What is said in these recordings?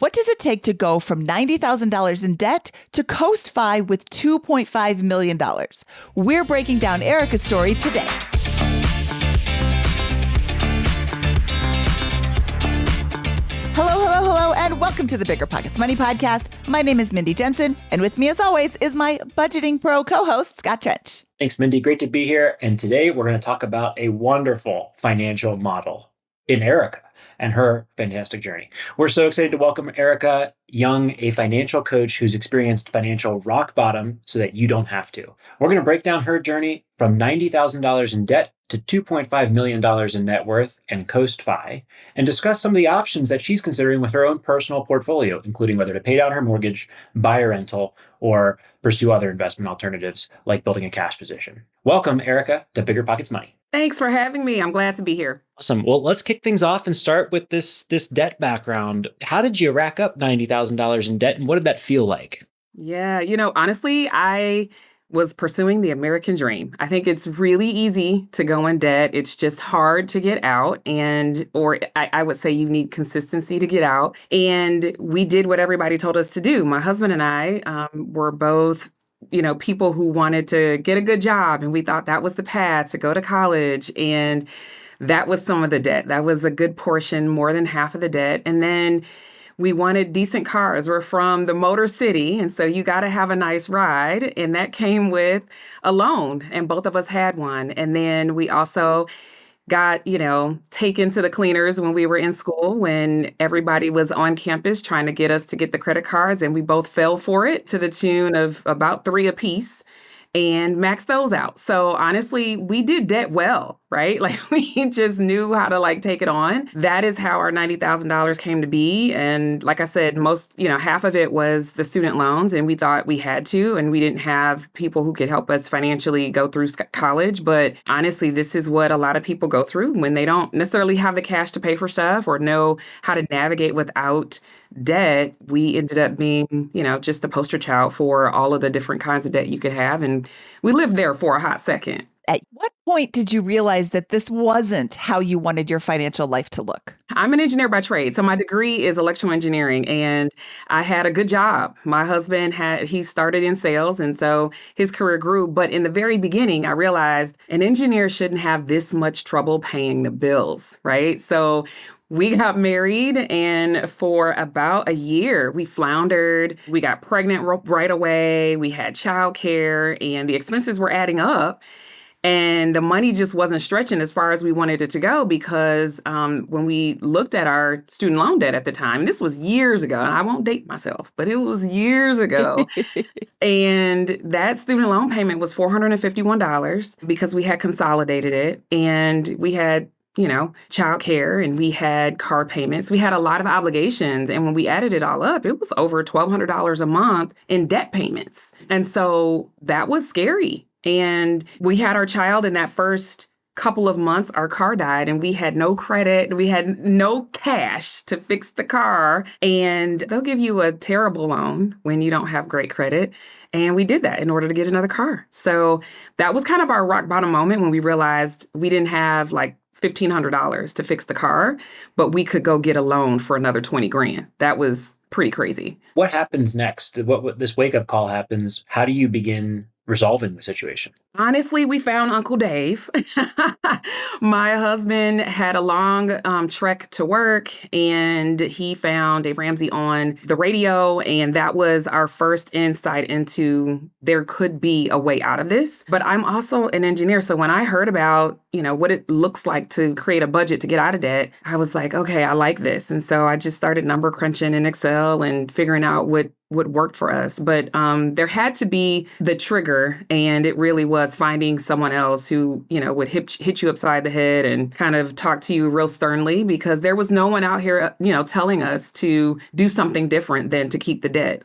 What does it take to go from $90,000 in debt to coast fi with $2.5 million? We're breaking down Ericka's story today. Hello, and welcome to the BiggerPockets Money podcast. My name is Mindy Jensen, and with me as always is my budgeting pro co-host, Scott Trench. Thanks, Mindy. Great to be here. And today we're going to talk about a wonderful financial model in Ericka and her fantastic journey. We're so excited to welcome Ericka Young, a financial coach who's experienced financial rock bottom so that you don't have to. We're going to break down her journey from $90,000 in debt to $2.5 million in net worth and coast fi, and discuss some of the options that she's considering with her own personal portfolio, including whether to pay down her mortgage, buy a rental, or pursue other investment alternatives like building a cash position. Welcome, Ericka, to BiggerPockets Money. Thanks for having me. I'm glad to be here. Awesome. Well, let's kick things off and start with this debt background. How did you rack up $90,000 in debt, and what did that feel like? Yeah, honestly, I was pursuing the American dream. I think it's really easy to go in debt. It's just hard to get out. Or I would say you need consistency to get out. And we did what everybody told us to do. My husband and I were both people who wanted to get a good job. And we thought that was the path to go to college. And that was some of the debt. That was a good portion, more than half of the debt. And then we wanted decent cars. We're from the Motor City, and so you got to have a nice ride. And that came with a loan, and both of us had one. And then we also got, taken to the cleaners when we were in school, when everybody was on campus trying to get us to get the credit cards, and we both fell for it to the tune of about 3 apiece and maxed those out. So honestly, we did debt well, right? Like we just knew how to take it on. That is how our $90,000 came to be. And like I said, half of it was the student loans, and we thought we had to, and we didn't have people who could help us financially go through college. But honestly, this is what a lot of people go through when they don't necessarily have the cash to pay for stuff or know how to navigate without debt. We ended up being, just the poster child for all of the different kinds of debt you could have. And we lived there for a hot second. At what point did you realize that this wasn't how you wanted your financial life to look? I'm an engineer by trade. So my degree is electrical engineering, and I had a good job. My husband he started in sales, and so his career grew. But in the very beginning, I realized an engineer shouldn't have this much trouble paying the bills, right? So we got married, and for about a year, we floundered. We got pregnant right away. We had childcare, and the expenses were adding up. And the money just wasn't stretching as far as we wanted it to go, because when we looked at our student loan debt at the time, this was years ago, and I won't date myself, but it was years ago. And that student loan payment was $451 because we had consolidated it, and we had childcare, and we had car payments. We had a lot of obligations. And when we added it all up, it was over $1,200 a month in debt payments. And so that was scary. And we had our child in that first couple of months. Our car died, and we had no credit. We had no cash to fix the car. And they'll give you a terrible loan when you don't have great credit. And we did that in order to get another car. So that was kind of our rock bottom moment when we realized we didn't have $1,500 to fix the car, but we could go get a loan for another 20 grand. That was pretty crazy. What happens next? What this wake-up call happens? How do you begin resolving the situation? Honestly, we found Uncle Dave. My husband had a long trek to work, and he found Dave Ramsey on the radio. And that was our first insight into there could be a way out of this. But I'm also an engineer. So when I heard about, what it looks like to create a budget to get out of debt, I was like, okay, I like this. And so I just started number crunching in Excel and figuring out what worked for us. But there had to be the trigger, and it really was finding someone else who, would hit you upside the head and kind of talk to you real sternly, because there was no one out here, telling us to do something different than to keep the debt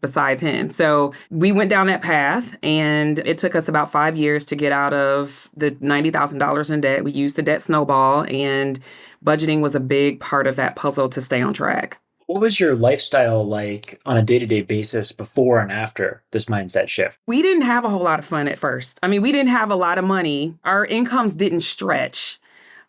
besides him. So we went down that path, and it took us about 5 years to get out of the $90,000 in debt. We used the debt snowball, and budgeting was a big part of that puzzle to stay on track. What was your lifestyle like on a day-to-day basis before and after this mindset shift? We didn't have a whole lot of fun at first. I mean, we didn't have a lot of money. Our incomes didn't stretch.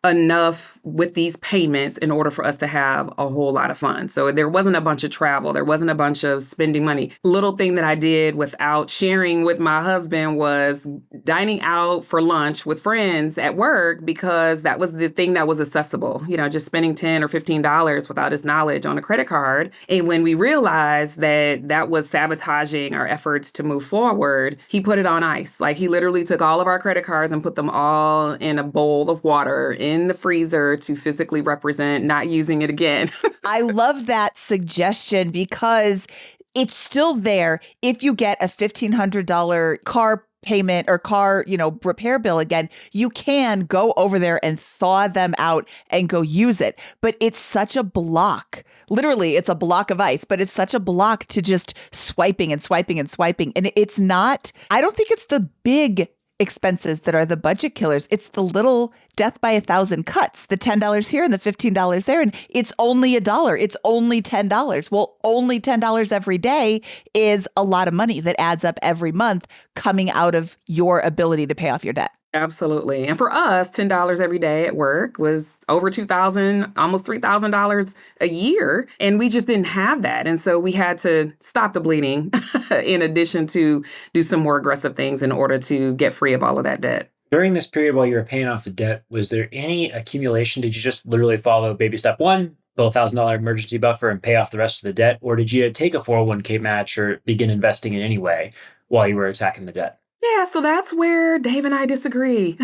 enough with these payments in order for us to have a whole lot of fun. So there wasn't a bunch of travel. There wasn't a bunch of spending money. Little thing that I did without sharing with my husband was dining out for lunch with friends at work, because that was the thing that was accessible, just spending $10 or $15 without his knowledge on a credit card. And when we realized that that was sabotaging our efforts to move forward, he put it on ice. Like, he literally took all of our credit cards and put them all in a bowl of water in the freezer to physically represent not using it again. I love that suggestion because it's still there. If you get a $1,500 car payment or car, repair bill again, you can go over there and thaw them out and go use it. But it's such a block. Literally, it's a block of ice, but it's such a block to just swiping and swiping and swiping. And it's not, I don't think it's the big expenses that are the budget killers. It's the little death by 1,000 cuts, the $10 here and the $15 there. And it's only $1. It's only $10. Well, only $10 every day is a lot of money that adds up every month coming out of your ability to pay off your debt. Absolutely. And for us, $10 every day at work was over $2,000, almost $3,000 a year. And we just didn't have that. And so we had to stop the bleeding in addition to do some more aggressive things in order to get free of all of that debt. During this period while you were paying off the debt, was there any accumulation? Did you just literally follow baby step one, build a $1,000 emergency buffer and pay off the rest of the debt? Or did you take a 401k match or begin investing in any way while you were attacking the debt? Yeah, so that's where Dave and I disagree.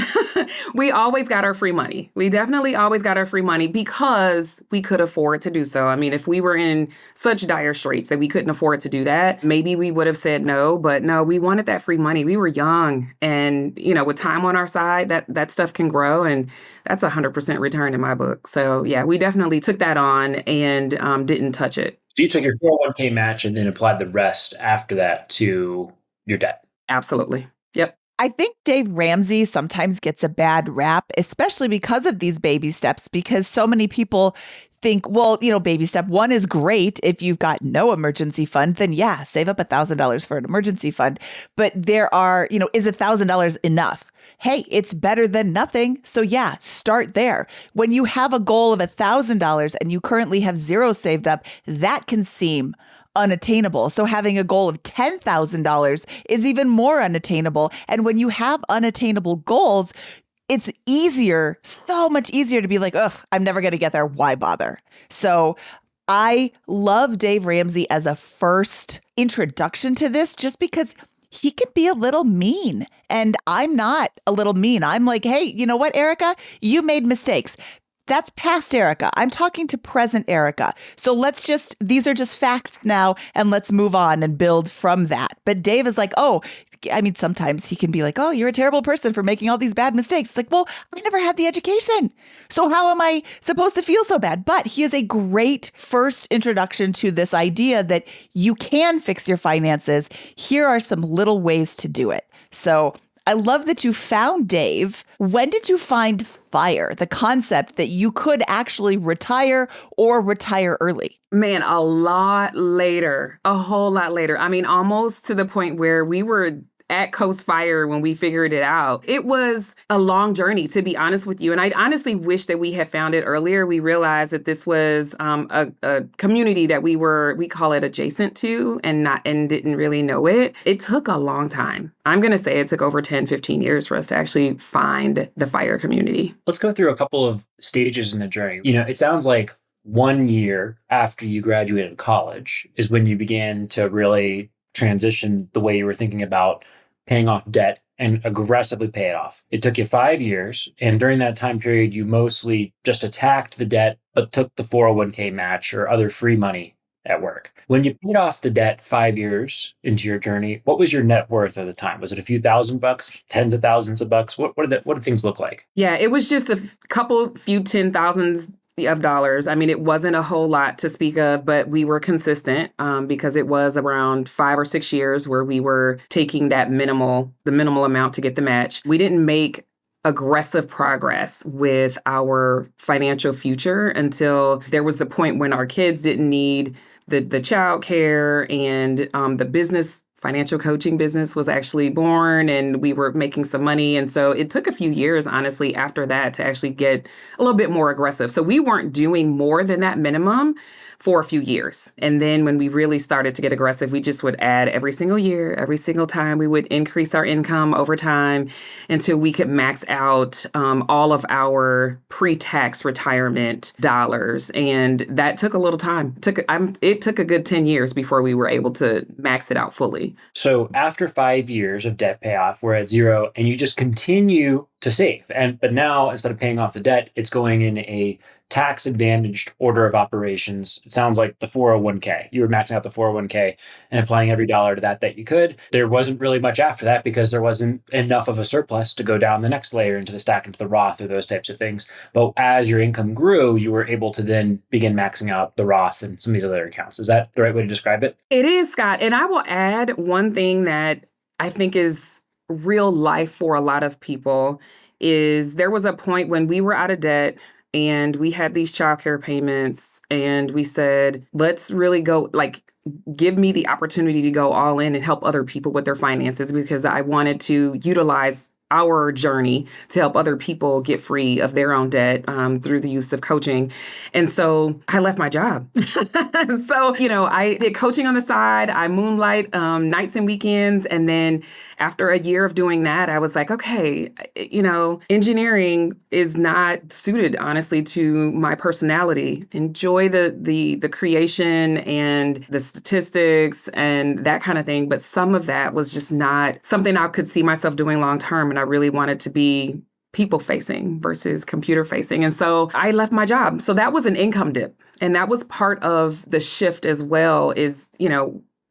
We always got our free money. We definitely always got our free money because we could afford to do so. I mean, if we were in such dire straits that we couldn't afford to do that, maybe we would have said no. But no, we wanted that free money. We were young. And, with time on our side, that stuff can grow. And that's 100% return in my book. So, yeah, we definitely took that on and didn't touch it. So you took your 401k match and then applied the rest after that to your debt. Absolutely. Yep. I think Dave Ramsey sometimes gets a bad rap, especially because of these baby steps, because so many people think, well, baby step one is great. If you've got no emergency fund, then yeah, save up $1,000 for an emergency fund. But there are, is $1,000 enough? Hey, it's better than nothing. So yeah, start there. When you have a goal of $1,000 and you currently have zero saved up, that can seem unattainable. So having a goal of $10,000 is even more unattainable. And when you have unattainable goals, it's easier, so much easier to be like, ugh, I'm never going to get there. Why bother? So I love Dave Ramsey as a first introduction to this, just because he can be a little mean. And I'm not a little mean. I'm like, hey, you know what, Ericka? You made mistakes. That's past Ericka. I'm talking to present Ericka. So these are just facts now, and let's move on and build from that. But Dave is like, sometimes he can be like, oh, you're a terrible person for making all these bad mistakes. It's like, well, I never had the education. So how am I supposed to feel so bad? But he is a great first introduction to this idea that you can fix your finances. Here are some little ways to do it. So I love that you found Dave. When did you find FIRE, the concept that you could actually retire or retire early? Man, a lot later, a whole lot later. I mean, almost to the point where we were at Coast Fire when we figured it out. It was a long journey, to be honest with you. And I honestly wish that we had found it earlier. We realized that this was a community that we call it adjacent to and didn't really know it. It took a long time. I'm going to say it took over 10, 15 years for us to actually find the FIRE community. Let's go through a couple of stages in the journey. It sounds like 1 year after you graduated college is when you began to really transition the way you were thinking about paying off debt and aggressively pay it off. It took you 5 years. And during that time period, you mostly just attacked the debt, but took the 401k match or other free money at work. When you paid off the debt 5 years into your journey, what was your net worth at the time? Was it a few $1,000s, tens of thousands of bucks? What did things look like? Yeah, it was just a few 10,000s of dollars. I mean, it wasn't a whole lot to speak of, but we were consistent because it was around 5 or 6 years where we were taking the minimal amount to get the match. We didn't make aggressive progress with our financial future until there was the point when our kids didn't need the child care and the business financial coaching business was actually born and we were making some money. And so it took a few years, honestly, after that to actually get a little bit more aggressive. So we weren't doing more than that minimum for a few years. And then when we really started to get aggressive, we just would add every single year, every single time we would increase our income over time until we could max out all of our pre-tax retirement dollars. And that took a little time. It took a good 10 years before we were able to max it out fully. So after 5 years of debt payoff, we're at zero and you just continue to save. But now instead of paying off the debt, it's going in a tax advantaged order of operations. It sounds like the 401k. You were maxing out the 401k and applying every dollar to that you could. There wasn't really much after that because there wasn't enough of a surplus to go down the next layer into the stack, into the Roth or those types of things. But as your income grew, you were able to then begin maxing out the Roth and some of these other accounts. Is that the right way to describe it? It is, Scott. And I will add one thing that I think is real life for a lot of people is there was a point when we were out of debt and we had these childcare payments and we said, let's really go, like, give me the opportunity to go all in and help other people with their finances because I wanted to utilize our journey to help other people get free of their own debt through the use of coaching. And so I left my job. So, I did coaching on the side. I moonlight nights and weekends. And then after a year of doing that, I was like, okay, engineering is not suited, honestly, to my personality. Enjoy the creation and the statistics and that kind of thing. But some of that was just not something I could see myself doing long term. And I really wanted to be people facing versus computer facing. And so I left my job. So that was an income dip. And that was part of the shift as well is,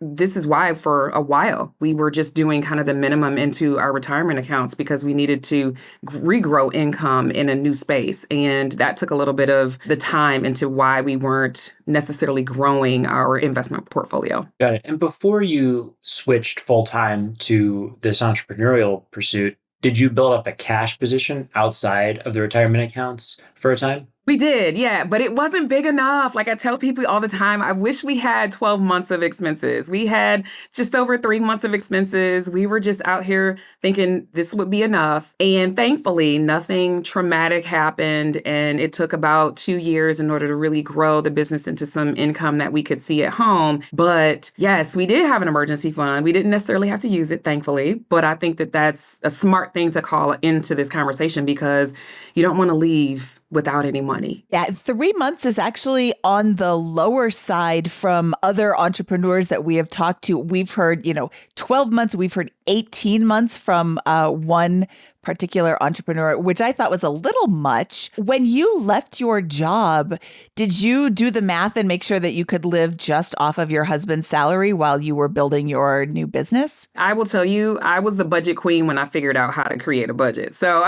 this is why for a while we were just doing kind of the minimum into our retirement accounts because we needed to regrow income in a new space. And that took a little bit of the time into why we weren't necessarily growing our investment portfolio. Got it. And before you switched full time to this entrepreneurial pursuit, did you build up a cash position outside of the retirement accounts for a time? We did, yeah, but it wasn't big enough. Like I tell people all the time, I wish we had 12 months of expenses. We had just over 3 months of expenses. We were just out here thinking this would be enough. And thankfully, nothing traumatic happened. And it took about 2 years in order to really grow the business into some income that we could see at home. But yes, we did have an emergency fund. We didn't necessarily have to use it, thankfully. But I think that that's a smart thing to call into this conversation because you don't want to leave without any money. Yeah, 3 months is actually on the lower side from other entrepreneurs that we have talked to. We've heard, 12 months, we've heard 18 months from one particular entrepreneur, which I thought was a little much. When you left your job, did you do the math and make sure that you could live just off of your husband's salary while you were building your new business? I will tell you, I was the budget queen when I figured out how to create a budget. So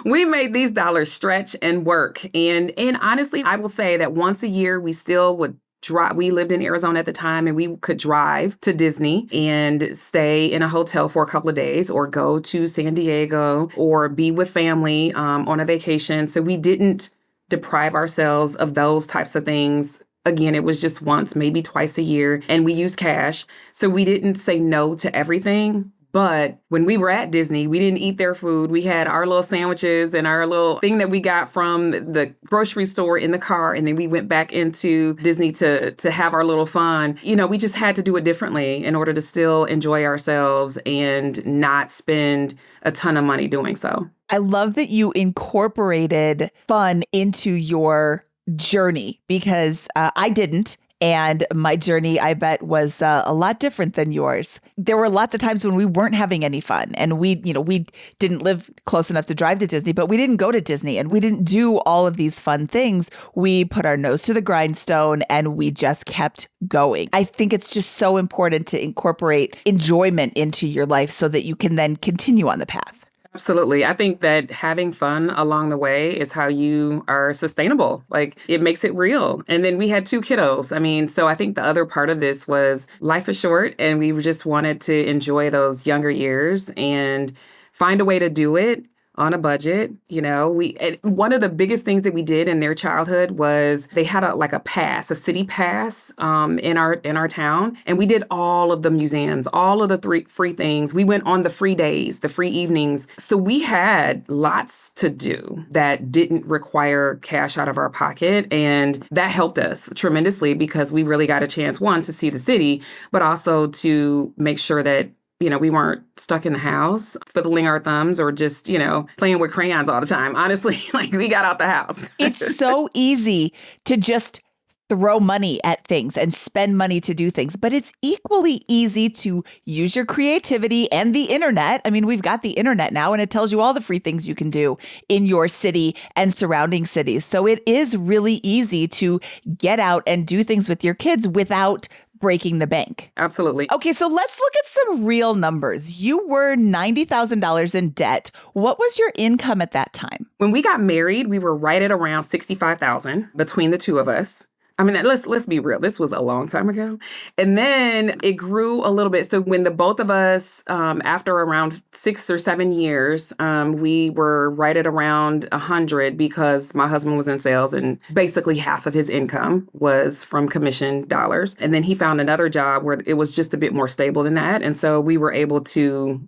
we made these dollars stretch and work. And honestly, I will say that once a year, we still would drive. We lived in Arizona at the time and we could drive to Disney and stay in a hotel for a couple of days or go to San Diego or be with family on a vacation. So we didn't deprive ourselves of those types of things. Again, it was just once, maybe twice a year, and we used cash. So we didn't say no to everything. But when we were at Disney, we didn't eat their food. We had our little sandwiches and our little thing that we got from the grocery store in the car. And then we went back into Disney to have our little fun. We just had to do it differently in order to still enjoy ourselves and not spend a ton of money doing so. I love that you incorporated fun into your journey because I didn't. And my journey, I bet, was a lot different than yours. There were lots of times when we weren't having any fun and we didn't live close enough to drive to Disney, but we didn't go to Disney and we didn't do all of these fun things. We put our nose to the grindstone and we just kept going. I think it's just so important to incorporate enjoyment into your life so that you can then continue on the path. Absolutely. I think that having fun along the way is how you are sustainable. Like it makes it real. And then we had 2 kiddos. So I think the other part of this was life is short and we just wanted to enjoy those younger years and find a way to do it on a budget. One of the biggest things that we did in their childhood was they had a city pass in our town, and we did all of the museums, all of the free things. We went on the free days, the free evenings. So we had lots to do that didn't require cash out of our pocket, and that helped us tremendously because we really got a chance, one, to see the city, but also to make sure that we weren't stuck in the house fiddling our thumbs or just, playing with crayons all the time. Honestly, we got out the house. It's so easy to just throw money at things and spend money to do things, but it's equally easy to use your creativity and the internet. I mean, we've got the internet now, and it tells you all the free things you can do in your city and surrounding cities. So it is really easy to get out and do things with your kids without breaking the bank. Absolutely. Okay, so let's look at some real numbers. You were $90,000 in debt. What was your income at that time? When we got married, we were right at around $65,000 between the two of us. I mean, let's be real. This was a long time ago. And then it grew a little bit. So when the both of us, after around 6 or 7 years, we were right at around 100 because my husband was in sales and basically half of his income was from commission dollars. And then he found another job where it was just a bit more stable than that. And so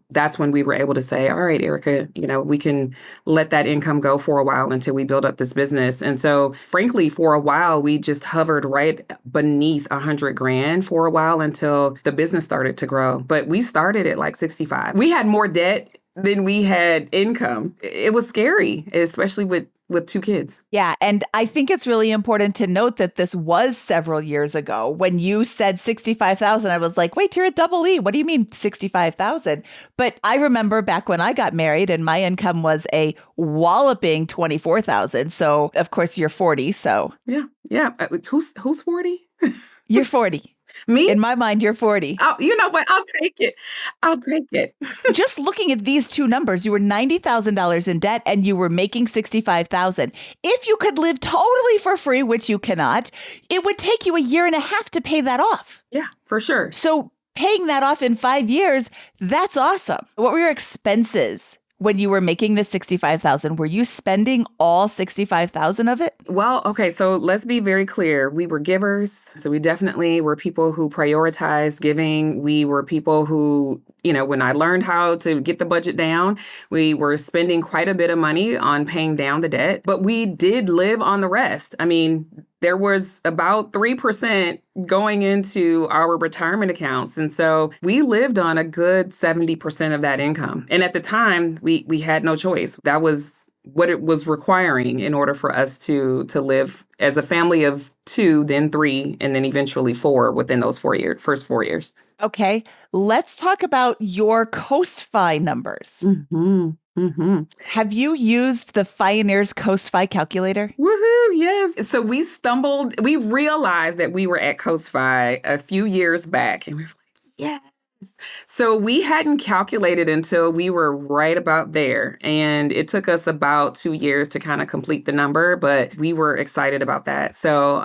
that's when we were able to say, all right, Ericka, we can let that income go for a while until we build up this business. And so frankly, for a while, we just hovered right beneath $100,000 for a while until the business started to grow. But we started at like 65. We had more debt than we had income. It was scary, especially with 2 kids. Yeah. And I think it's really important to note that this was several years ago. When you said 65,000, I was like, wait, you're a double E. What do you mean 65,000? But I remember back when I got married and my income was a walloping 24,000. So of course you're 40. So yeah. Who's 40? You're 40. Me? In my mind, you're 40. Oh, you know what? I'll take it. Just looking at these two numbers, you were $90,000 in debt and you were making 65,000. If you could live totally for free, which you cannot, it would take you a year and a half to pay that off. Yeah, for sure. So paying that off in 5 years, that's awesome. What were your expenses when you were making the 65,000? Were you spending all 65,000 of it? Well, okay, so let's be very clear. We were givers. So we definitely were people who prioritized giving. We were people who, when I learned how to get the budget down, we were spending quite a bit of money on paying down the debt, but we did live on the rest. I mean, there was about 3% going into our retirement accounts. And so we lived on a good 70% of that income. And at the time, we had no choice. That was what it was requiring in order for us to live as a family of 2, then 3, and then eventually 4 within those first 4 years. Okay, let's talk about your Coast-Fi numbers. Mm-hmm. Mm-hmm. Have you used the Pioneer's Coast-Fi calculator? Woohoo, yes. So we realized that we were at Coast-Fi a few years back, and we were like, yes. So we hadn't calculated until we were right about there. And it took us about 2 years to kind of complete the number, but we were excited about that. So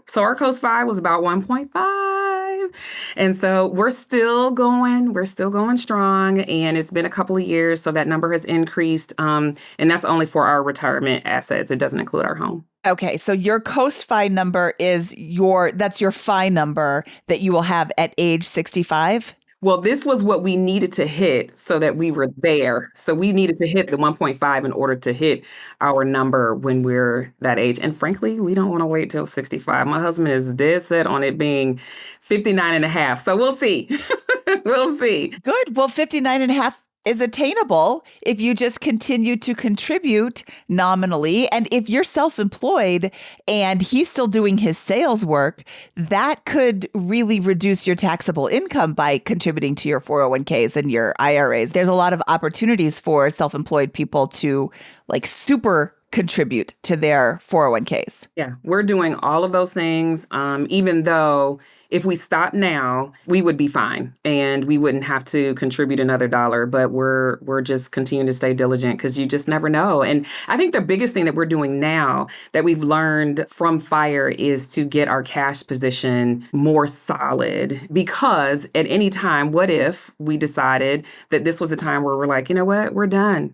so our Coast-Fi was about 1.5. And so we're still going strong, and it's been a couple of years. So that number has increased. And that's only for our retirement assets. It doesn't include our home. Okay, so your Coast-Fi number that's your Fi number that you will have at age 65? Well, this was what we needed to hit so that we were there. So we needed to hit the 1.5 in order to hit our number when we're that age. And frankly, we don't want to wait till 65. My husband is dead set on it being 59 and a half. So we'll see. We'll see. Good. Well, 59 and a half is attainable if you just continue to contribute nominally. And if you're self-employed and he's still doing his sales work, that could really reduce your taxable income by contributing to your 401ks and your IRAs. There's a lot of opportunities for self-employed people to super contribute to their 401ks. Yeah, we're doing all of those things, even though if we stop now, we would be fine and we wouldn't have to contribute another dollar. But we're just continuing to stay diligent because you just never know. And I think the biggest thing that we're doing now that we've learned from FIRE is to get our cash position more solid, because at any time, what if we decided that this was a time where we're like, you know what, we're done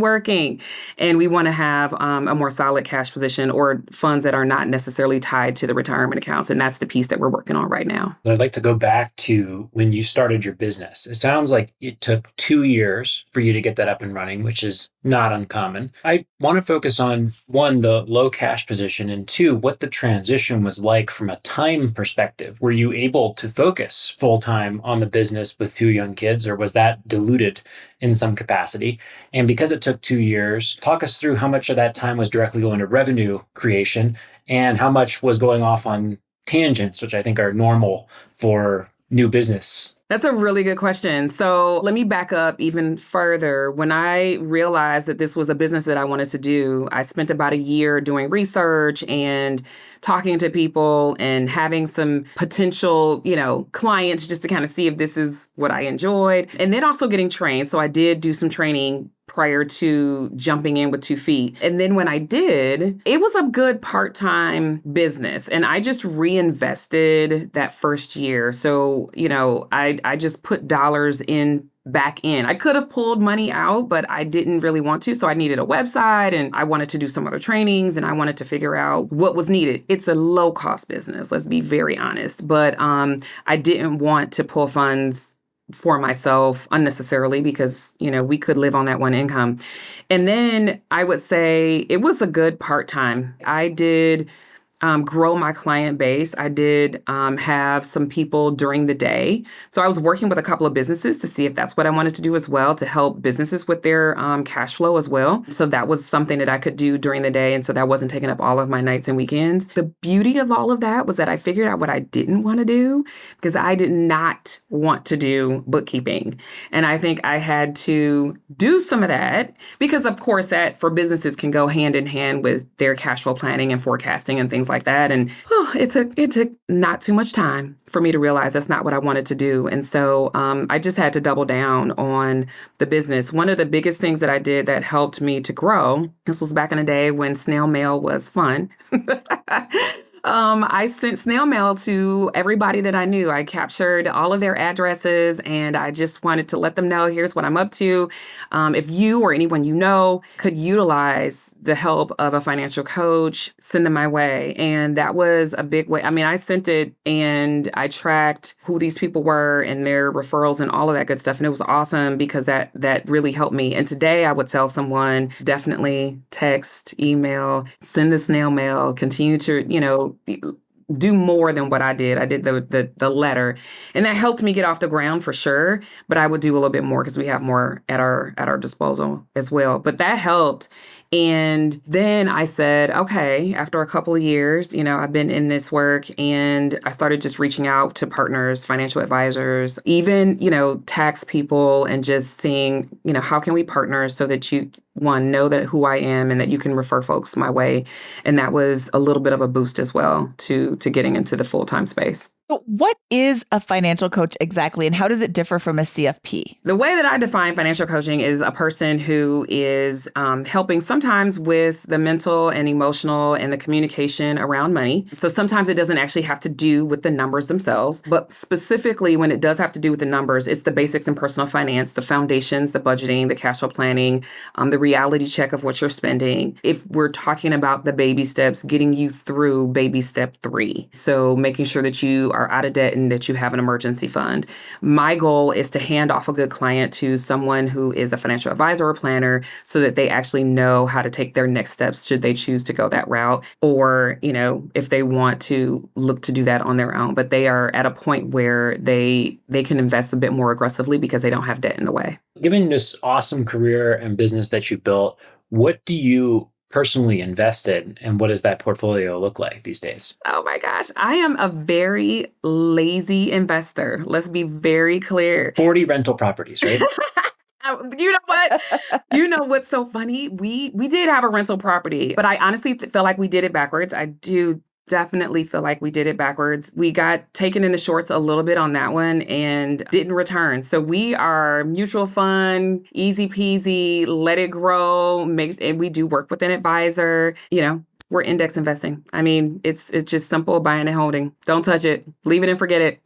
working, and we want to have a more solid cash position or funds that are not necessarily tied to the retirement accounts. And that's the piece that we're working on right now. I'd like to go back to when you started your business. It sounds like it took 2 years for you to get that up and running, which is not uncommon. I want to focus on one, the low cash position, and two, what the transition was like from a time perspective. Were you able to focus full time on the business with 2 young kids, or was that diluted in some capacity? And because it took 2 years, talk us through how much of that time was directly going to revenue creation and how much was going off on tangents, which I think are normal for new business. That's a really good question. So let me back up even further. When I realized that this was a business that I wanted to do, I spent about a year doing research and talking to people and having some potential, clients just to kind of see if this is what I enjoyed. And then also getting trained. So I did do some training prior to jumping in with 2 feet. And then when I did, it was a good part-time business. And I just reinvested that first year. So, I just put dollars back in. I could have pulled money out, but I didn't really want to. So I needed a website and I wanted to do some other trainings and I wanted to figure out what was needed. It's a low cost business, let's be very honest. But I didn't want to pull funds for myself unnecessarily because, we could live on that one income. And then I would say it was a good part-time. I did grow my client base. I did have some people during the day. So I was working with a couple of businesses to see if that's what I wanted to do as well, to help businesses with their cash flow as well. So that was something that I could do during the day. And so that wasn't taking up all of my nights and weekends. The beauty of all of that was that I figured out what I didn't want to do, because I did not want to do bookkeeping. And I think I had to do some of that because, of course, that for businesses can go hand in hand with their cash flow planning and forecasting and things like that. And it took not too much time for me to realize that's not what I wanted to do. And so I just had to double down on the business. One of the biggest things that I did that helped me to grow, this was back in the day when snail mail was fun. I sent snail mail to everybody that I knew. I captured all of their addresses and I just wanted to let them know, here's what I'm up to. If you or anyone could utilize the help of a financial coach, send them my way. And that was a big way. I mean, I sent it and I tracked who these people were and their referrals and all of that good stuff. And it was awesome because that really helped me. And today I would tell someone, definitely text, email, send the snail mail, continue to, do more than what I did. I did the letter, and that helped me get off the ground for sure. But I would do a little bit more because we have more at our disposal as well. But that helped. And then I said, okay, after a couple of years, I've been in this work and I started just reaching out to partners, financial advisors, even, tax people, and just seeing, how can we partner so that you, one, know that who I am and that you can refer folks my way. And that was a little bit of a boost as well to getting into the full-time space. So what is a financial coach exactly, and how does it differ from a CFP? The way that I define financial coaching is a person who is helping sometimes with the mental and emotional and the communication around money. So sometimes it doesn't actually have to do with the numbers themselves, but specifically when it does have to do with the numbers, it's the basics in personal finance, the foundations, the budgeting, the cash flow planning, the reality check of what you're spending. If we're talking about the baby steps, getting you through baby step 3. So making sure that you are out of debt and that you have an emergency fund. My goal is to hand off a good client to someone who is a financial advisor or planner so that they actually know how to take their next steps should they choose to go that route, or, if they want to look to do that on their own. But they are at a point where they can invest a bit more aggressively because they don't have debt in the way. Given this awesome career and business that you built, what do you personally invest in, and what does that portfolio look like these days? Oh my gosh, I am a very lazy investor. Let's be very clear. 40 rental properties, right? You know what? You know what's so funny? We did have a rental property, but I honestly feel like we did it backwards. I do definitely feel like we did it backwards. We got taken in the shorts a little bit on that one and didn't return. So we are mutual fund, easy peasy, let it grow. And we do work with an advisor. We're index investing. I mean, it's just simple buying and holding. Don't touch it. Leave it and forget it.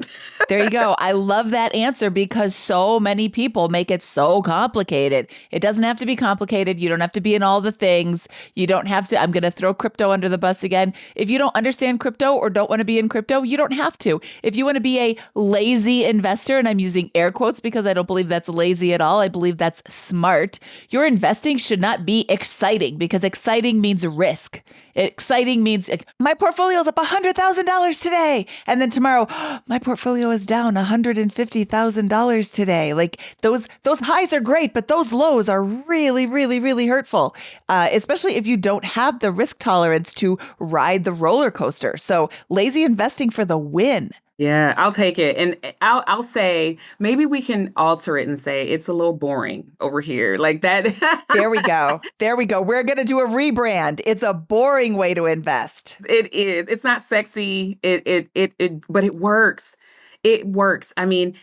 There you go. I love that answer because so many people make it so complicated. It doesn't have to be complicated. You don't have to be in all the things. You don't have to. I'm going to throw crypto under the bus again. If you don't understand crypto or don't want to be in crypto, you don't have to. If you want to be a lazy investor, and I'm using air quotes because I don't believe that's lazy at all. I believe that's smart. Your investing should not be exciting because exciting means risk. Exciting means my portfolio is up $100,000 today. And then tomorrow, my portfolio is down $150,000 today. Like those highs are great, but those lows are really, really, really hurtful, especially if you don't have the risk tolerance to ride the roller coaster. So lazy investing for the win. Yeah, I'll take it. And I'll say maybe we can alter it and say it's a little boring over here. Like that. There we go. There we go. We're going to do a rebrand. It's a boring way to invest. It is. It's not sexy. But it works. It works. I mean,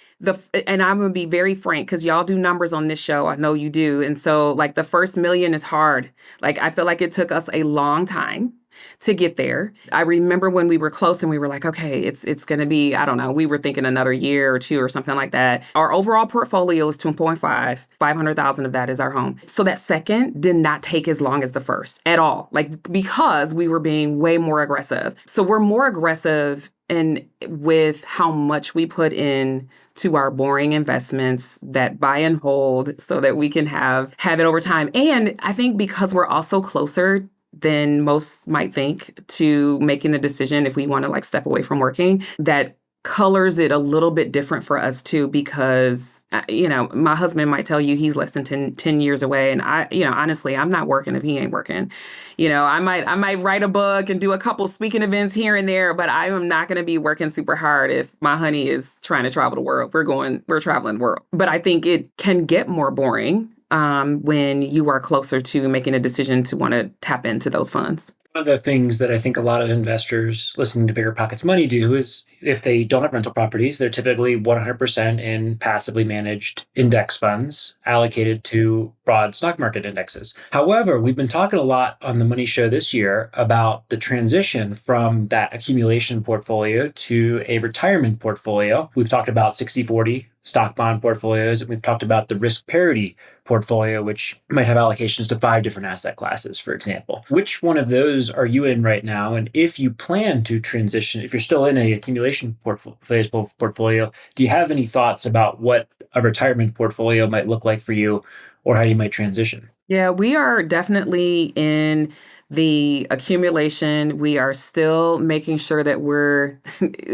and I'm going to be very frank because y'all do numbers on this show. I know you do. And so like the first million is hard. Like I feel like it took us a long time to get there. I remember when we were close and we were like, okay, it's going to be, I don't know, we were thinking another year or two or something like that. Our overall portfolio is 2.5, 500,000 of that is our home. So that second did not take as long as the first at all. Like because we were being way more aggressive. So we're more aggressive with how much we put in to our boring investments that buy and hold so that we can have it over time. And I think because we're also closer than most might think to making the decision if we want to like step away from working, that colors it a little bit different for us too, because, my husband might tell you he's less than 10 years away. And honestly, I'm not working if he ain't working. I might write a book and do a couple speaking events here and there, but I am not going to be working super hard if my honey is trying to travel the world. We're traveling the world. But I think it can get more boring when you are closer to making a decision to want to tap into those funds. One of the things that I think a lot of investors listening to BiggerPockets Money do is if they don't have rental properties, they're typically 100% in passively managed index funds allocated to broad stock market indexes. However, we've been talking a lot on the Money Show this year about the transition from that accumulation portfolio to a retirement portfolio. We've talked about 60-40 stock bond portfolios, and we've talked about the risk parity portfolio, which might have allocations to 5 different asset classes, for example. Which one of those are you in right now? And if you plan to transition, if you're still in a accumulation portfolio, do you have any thoughts about what a retirement portfolio might look like for you or how you might transition? Yeah, we are definitely in the accumulation. We are still making sure that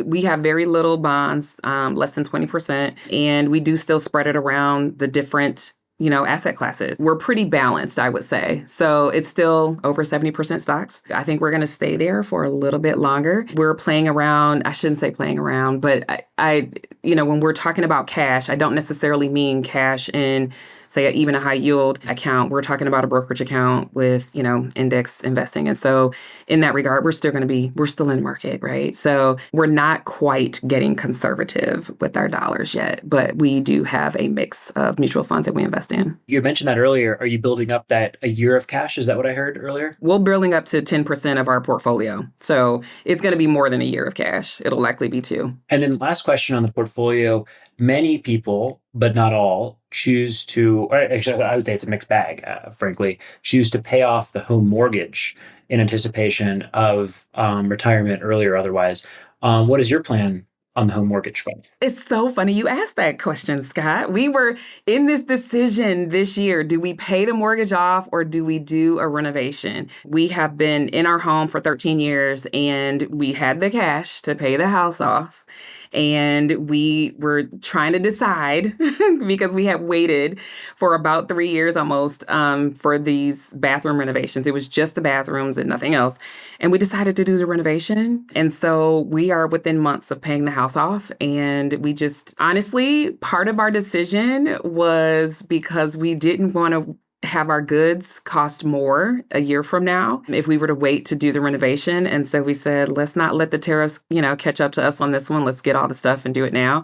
we have very little bonds, less than 20%, and we do still spread it around the different asset classes. We're pretty balanced, I would say. So it's still over 70% stocks. I think we're going to stay there for a little bit longer. We're playing around. I shouldn't say playing around, but I when we're talking about cash, I don't necessarily mean cash in, say, even a high yield account. We're talking about a brokerage account with, index investing. And so in that regard, we're still in the market, right? So we're not quite getting conservative with our dollars yet, but we do have a mix of mutual funds that we invest in. You mentioned that earlier. Are you building up that a year of cash? Is that what I heard earlier? We're building up to 10% of our portfolio. So it's going to be more than a year of cash. It'll likely be 2. And then last question on the portfolio. Many people, but not all, choose to, or actually, I would say it's a mixed bag, frankly, choose to pay off the home mortgage in anticipation of retirement early or otherwise. What is your plan on the home mortgage fund? It's so funny you asked that question, Scott. We were in this decision this year. Do we pay the mortgage off or do we do a renovation? We have been in our home for 13 years and we had the cash to pay the house off. And we were trying to decide because we had waited for about 3 years almost for these bathroom renovations. It was just the bathrooms and nothing else. And we decided to do the renovation. And so we are within months of paying the house off. And we just, honestly, part of our decision was because we didn't want to have our goods cost more a year from now if we were to wait to do the renovation. And so we said, let's not let the tariffs, catch up to us on this one. Let's get all the stuff and do it now.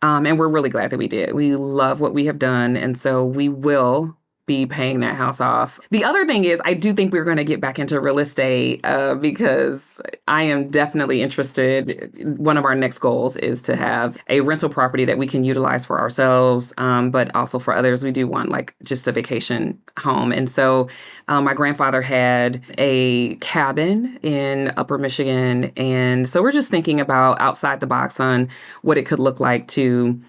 And we're really glad that we did. We love what we have done. And so we will be paying that house off. The other thing is, I do think we're going to get back into real estate because I am definitely interested. One of our next goals is to have a rental property that we can utilize for ourselves, but also for others. We do want like just a vacation home. And so my grandfather had a cabin in Upper Michigan. And so we're just thinking about outside the box on what it could look like to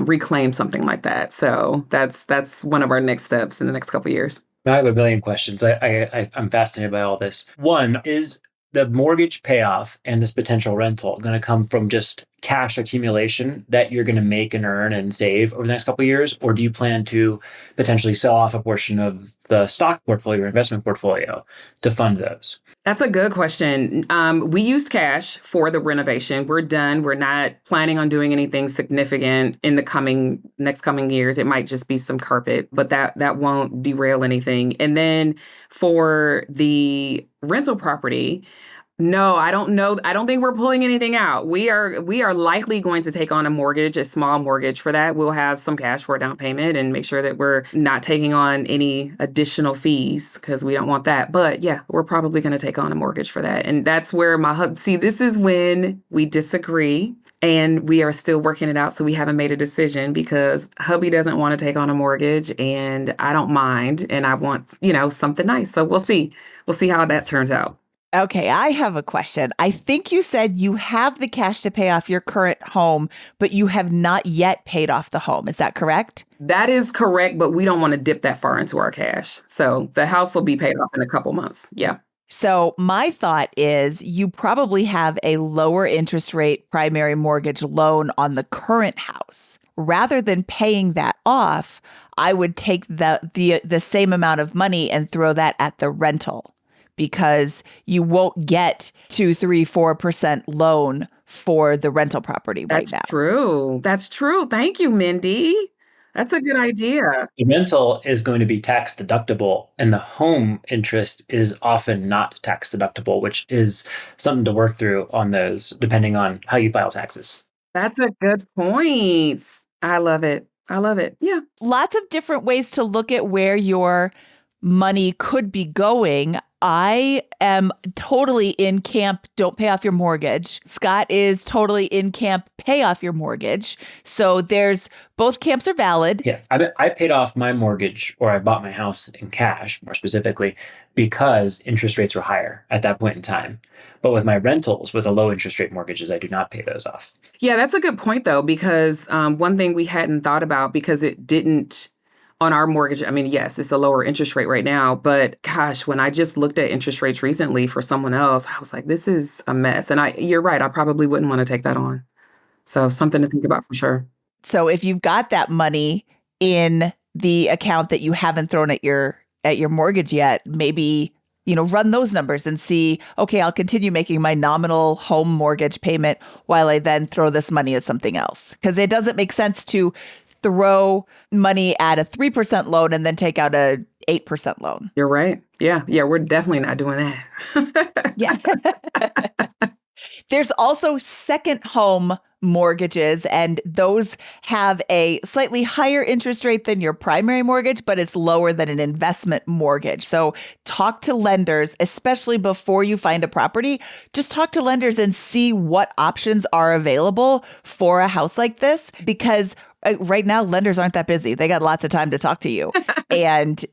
reclaim something like that. So that's one of our next steps in the next couple of years. I have a million questions. I'm fascinated by all this. One, is the mortgage payoff and this potential rental going to come from just cash accumulation that you're going to make and earn and save over the next couple of years? Or do you plan to potentially sell off a portion of the stock portfolio or investment portfolio to fund those? That's a good question. We used cash for the renovation. We're done. We're not planning on doing anything significant in the next coming years. It might just be some carpet, but that won't derail anything. And then for the rental property, no, I don't know. I don't think we're pulling anything out. We are likely going to take on a mortgage, a small mortgage for that. We'll have some cash for a down payment and make sure that we're not taking on any additional fees because we don't want that. But yeah, we're probably going to take on a mortgage for that. And that's where this is when we disagree and we are still working it out. So we haven't made a decision because hubby doesn't want to take on a mortgage and I don't mind. And I want, something nice. So we'll see. We'll see how that turns out. Okay, I have a question. I think you said you have the cash to pay off your current home, but you have not yet paid off the home. Is that correct? That is correct, but we don't want to dip that far into our cash. So the house will be paid off in a couple months. Yeah. So my thought is you probably have a lower interest rate primary mortgage loan on the current house. Rather than paying that off, I would take the same amount of money and throw that at the rental, because you won't get 2, 3, 4% loan for the rental property right now. That's true. That's true. Thank you, Mindy. That's a good idea. The rental is going to be tax deductible, and the home interest is often not tax deductible, which is something to work through on those, depending on how you file taxes. That's a good point. I love it. I love it. Yeah. Lots of different ways to look at where your money could be going. I am totally in camp, don't pay off your mortgage. Scott is totally in camp, pay off your mortgage. So both camps are valid. Yeah, I paid off my mortgage, or I bought my house in cash, more specifically, because interest rates were higher at that point in time. But with my rentals, with the low interest rate mortgages, I do not pay those off. Yeah, that's a good point, though, because one thing we hadn't thought about, because it didn't on our mortgage, I mean, yes, it's a lower interest rate right now, but gosh, when I just looked at interest rates recently for someone else, I was like, this is a mess. And you're right, I probably wouldn't want to take that on. So something to think about for sure. So if you've got that money in the account that you haven't thrown at your mortgage yet, maybe, run those numbers and see, okay, I'll continue making my nominal home mortgage payment while I then throw this money at something else. Because it doesn't make sense to throw money at a 3% loan and then take out a 8% loan. You're right. Yeah. Yeah. We're definitely not doing that. Yeah. There's also second home mortgages, and those have a slightly higher interest rate than your primary mortgage, but it's lower than an investment mortgage. So talk to lenders, especially before you find a property. Just talk to lenders and see what options are available for a house like this, because right now, lenders aren't that busy. They got lots of time to talk to you and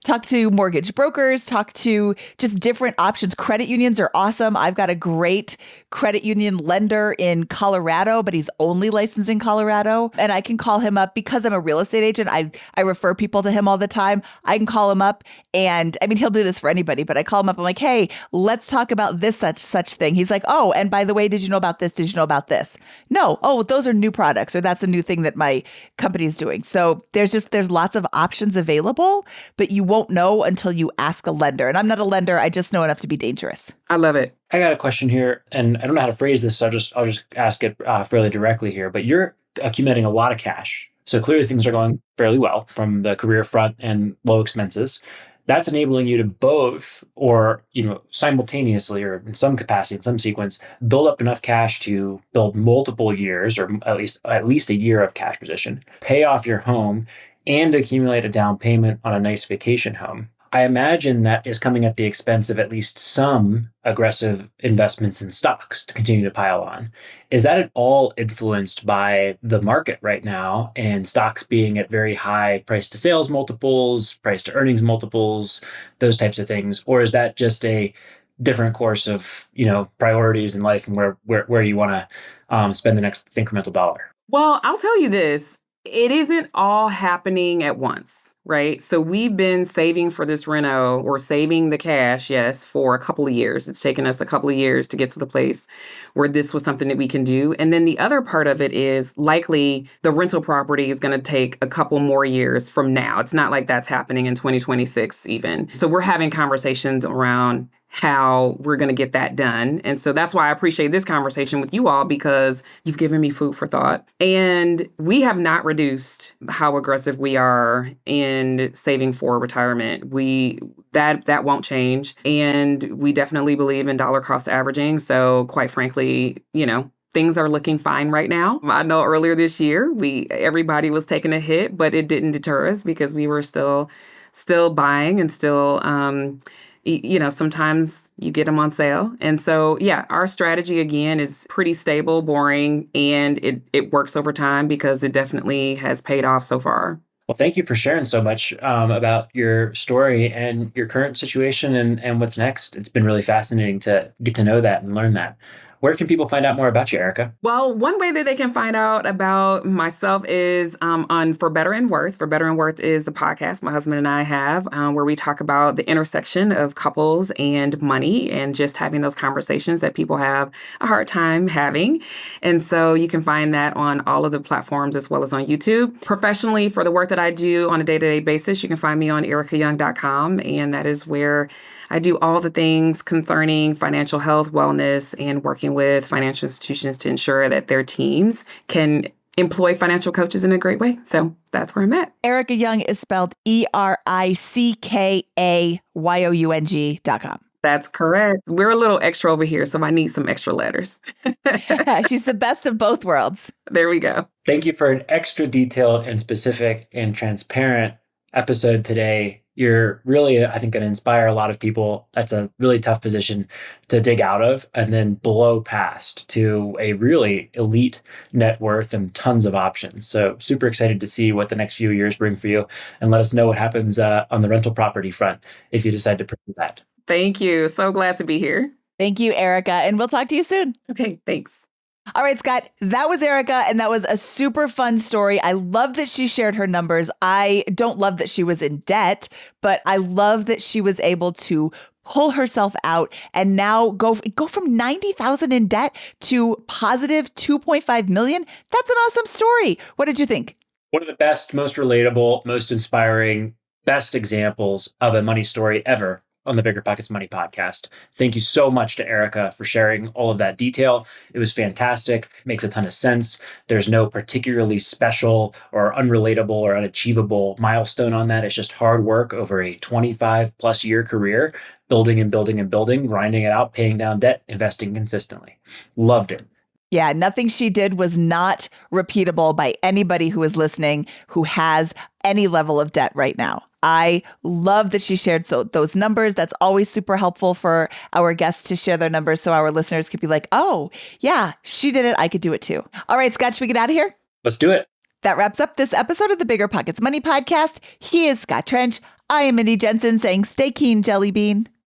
talk to mortgage brokers, talk to just different options. Credit unions are awesome. I've got a great credit union lender in Colorado, but he's only licensed in Colorado. And I can call him up because I'm a real estate agent. I refer people to him all the time. I can call him up and he'll do this for anybody, but I call him up. I'm like, hey, let's talk about this such thing. He's like, oh, and by the way, did you know about this? Did you know about this? No. Oh, those are new products, or that's a new thing that my company is doing. So there's lots of options available, but you won't know until you ask a lender. And I'm not a lender. I just know enough to be dangerous. I love it. I got a question here, and I don't know how to phrase this, so I'll just ask it fairly directly here. But you're accumulating a lot of cash. So clearly things are going fairly well from the career front and low expenses. That's enabling you to both, or simultaneously, or in some capacity, in some sequence, build up enough cash to build multiple years, or at least a year of cash position, pay off your home, and accumulate a down payment on a nice vacation home. I imagine that is coming at the expense of at least some aggressive investments in stocks to continue to pile on. Is that at all influenced by the market right now and stocks being at very high price to sales multiples, price to earnings multiples, those types of things? Or is that just a different course of, priorities in life and where you want to spend the next incremental dollar? Well, I'll tell you this, it isn't all happening at once, right? So we've been saving for this reno, or saving the cash, yes, for a couple of years. It's taken us a couple of years to get to the place where this was something that we can do. And then the other part of it is likely the rental property is going to take a couple more years from now. It's not like that's happening in 2026 even. So we're having conversations around how we're going to get that done. And so that's why I appreciate this conversation with you all, because you've given me food for thought. And we have not reduced how aggressive we are in saving for retirement. That won't change. And we definitely believe in dollar cost averaging. So quite frankly, things are looking fine right now. I know earlier this year, everybody was taking a hit, but it didn't deter us because we were still buying and still, sometimes you get them on sale. And so, yeah, our strategy, again, is pretty stable, boring, and it works over time because it definitely has paid off so far. Well, thank you for sharing so much about your story and your current situation and what's next. It's been really fascinating to get to know that and learn that. Where can people find out more about you, Ericka? Well, one way that they can find out about myself is on For Better and Worth. For Better and Worth is the podcast my husband and I have, where we talk about the intersection of couples and money and just having those conversations that people have a hard time having. And so you can find that on all of the platforms as well as on YouTube. Professionally, for the work that I do on a day-to-day basis, you can find me on erickayoung.com, and that is where I do all the things concerning financial health, wellness, and working with financial institutions to ensure that their teams can employ financial coaches in a great way. So that's where I'm at. Ericka Young is spelled ERICKAYOUNG.com. That's correct. We're a little extra over here, so I need some extra letters. She's the best of both worlds. There we go. Thank you for an extra detailed and specific and transparent episode today. You're really, I think, going to inspire a lot of people. That's a really tough position to dig out of and then blow past to a really elite net worth and tons of options. So super excited to see what the next few years bring for you, and let us know what happens on the rental property front if you decide to pursue that. Thank you. So glad to be here. Thank you, Ericka. And we'll talk to you soon. Okay, thanks. All right, Scott, that was Ericka, and that was a super fun story. I love that she shared her numbers. I don't love that she was in debt, but I love that she was able to pull herself out and now go from 90,000 in debt to positive 2.5 million. That's an awesome story. What did you think? One of the best, most relatable, most inspiring, best examples of a money story ever on the BiggerPockets Money podcast. Thank you so much to Ericka for sharing all of that detail. It was fantastic. Makes a ton of sense. There's no particularly special or unrelatable or unachievable milestone on that. It's just hard work over a 25 plus year career, building and building and building, grinding it out, paying down debt, investing consistently. Loved it. Yeah, nothing she did was not repeatable by anybody who is listening who has any level of debt right now. I love that she shared those numbers. That's always super helpful for our guests to share their numbers so our listeners could be like, oh, yeah, she did it. I could do it too. All right, Scott, should we get out of here? Let's do it. That wraps up this episode of the BiggerPockets Money podcast. He is Scott Trench. I am Mindy Jensen saying stay keen, Jelly Bean.